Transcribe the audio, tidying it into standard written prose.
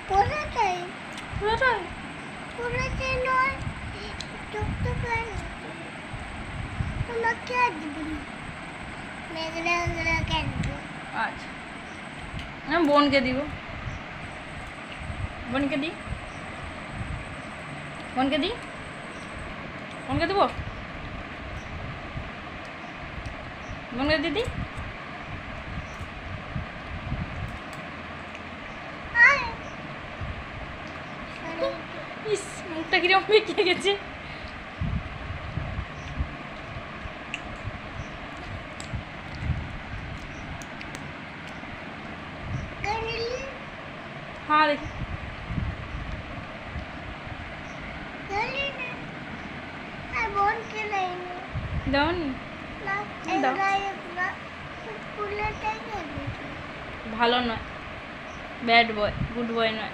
পুরোটাই পুরোটাই পুরোটাই নয় টুকটুক তোমাকে আসবে না মেঘলা মেঘলা কেন আচ্ছা আমি বোনকে দিব বোনকে দিই বোনকে দিই বোনকে দেবো বোনকে দিদি ইস মুখটা কিরকম বেঁকে গেছে हाँ देखिए डाउन ভালো নয় ব্যাড বয় গুড বয় নয়